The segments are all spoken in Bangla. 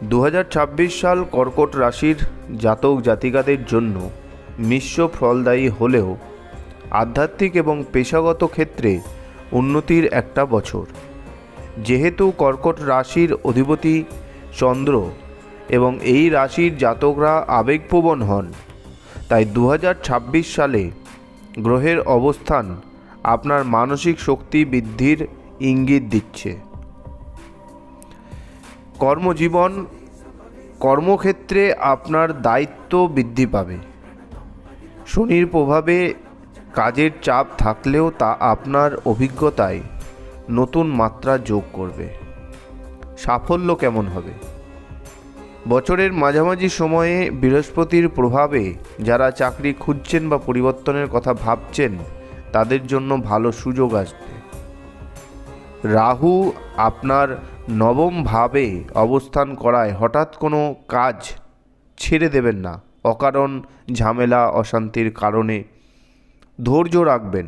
2026 সাল কর্কট রাশির জাতক জাতিকাদের জন্য মিশ্র ফলদায়ী হলেও আধ্যাত্মিক এবং পেশাগত ক্ষেত্রে উন্নতির একটা বছর। যেহেতু কর্কট রাশির অধিপতি চন্দ্র এবং এই রাশির জাতকরা আবেগপ্রবণ হন, তাই 2026 সালে গ্রহের অবস্থান আপনার মানসিক শক্তি বৃদ্ধির ইঙ্গিত দিচ্ছে। কর্মক্ষেত্রে আপনার দায়িত্ব বৃদ্ধি পাবে। শনির প্রভাবে কাজের চাপ থাকলেও তা আপনার অভিজ্ঞতায় নতুন মাত্রা যোগ করবে। সাফল্য কেমন হবে? বছরের মাঝামাঝি সময়ে বৃহস্পতির প্রভাবে যারা চাকরি খুঁজছেন বা পরিবর্তনের কথা ভাবছেন তাদের জন্য ভালো সুযোগ আসবে। রাহু আপনার নবম ভাবে অবস্থান করায় হঠাৎ কোনো কাজ ছেড়ে দেবেন না। অকারণ ঝামেলা অশান্তির কারণে ধৈর্য রাখবেন,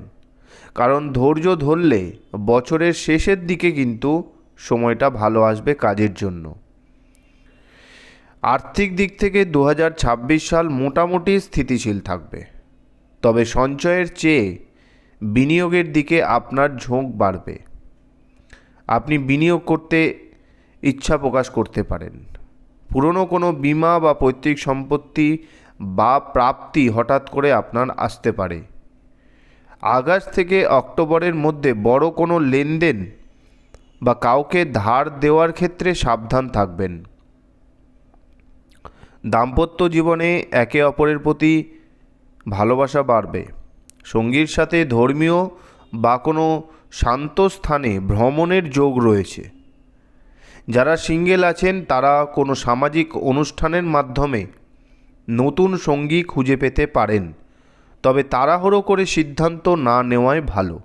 কারণ ধৈর্য ধরলে বছরের শেষের দিকে কিন্তু সময়টা ভালো আসবে কাজের জন্য। আর্থিক দিক থেকে 2026 সাল মোটামুটি স্থিতিশীল থাকবে, তবে সঞ্চয়ের চেয়ে বিনিয়োগের দিকে আপনার ঝোঁক বাড়বে। আপনি বিনিয়োগ করতে ইচ্ছা প্রকাশ করতে পারেন। পুরনো কোনো বীমা বা পৈতৃক সম্পত্তি বা প্রাপ্তি হঠাৎ করে আপনার আসতে পারে। আগস্ট থেকে অক্টোবরের মধ্যে বড় কোনো লেনদেন বা কাউকে ধার দেওয়ার ক্ষেত্রে সাবধান থাকবেন। দাম্পত্য জীবনে একে অপরের প্রতি ভালোবাসা বাড়বে। সঙ্গীর সাথে ধর্মীয় বা কোনো শান্ত স্থানে ভ্রমণের যোগ রয়েছে। যারা সিঙ্গেল আছেন তারা কোনো সামাজিক অনুষ্ঠানের মাধ্যমে নতুন সঙ্গী খুঁজে পেতে পারেন, তবে তাড়াহুড়ো করে সিদ্ধান্ত না নেওয়াই ভালো।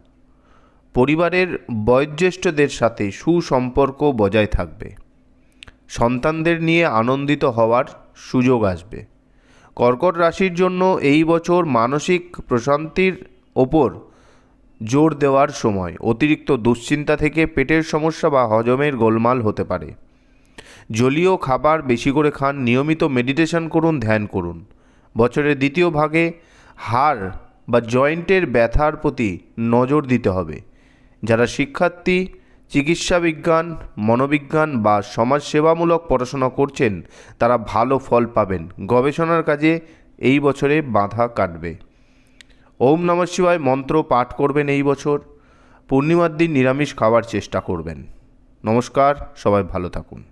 পরিবারের বয়োজ্যেষ্ঠদের সাথে সুসম্পর্ক বজায় থাকবে। সন্তানদের নিয়ে আনন্দিত হওয়ার সুযোগ আসবে। কর্কট রাশির জন্য এই বছর মানসিক প্রশান্তির ওপর জোর দেওয়ার সময়। অতিরিক্ত দুশ্চিন্তা থেকে পেটের সমস্যা বা হজমের গোলমাল হতে পারে। জলীয় খাবার বেশি করে খান, নিয়মিত মেডিটেশন করুন, ধ্যান করুন। বছরের দ্বিতীয় ভাগে হাড় বা জয়েন্টের ব্যথার প্রতি নজর দিতে হবে। যারা শিক্ষার্থী, চিকিৎসা বিজ্ঞান, মনোবিজ্ঞান বা সমাজসেবামূলক পড়াশোনা করছেন তারা ভালো ফল পাবেন। গবেষণার কাজে এই বছরে বাধা কাটবে। ওম নমঃ শিবায় মন্ত্র পাঠ করবেন এই বছর। পূর্ণিমার দিন নিরামিষ খাওয়ার চেষ্টা করবেন। নমস্কার, সবাই ভালো থাকুন।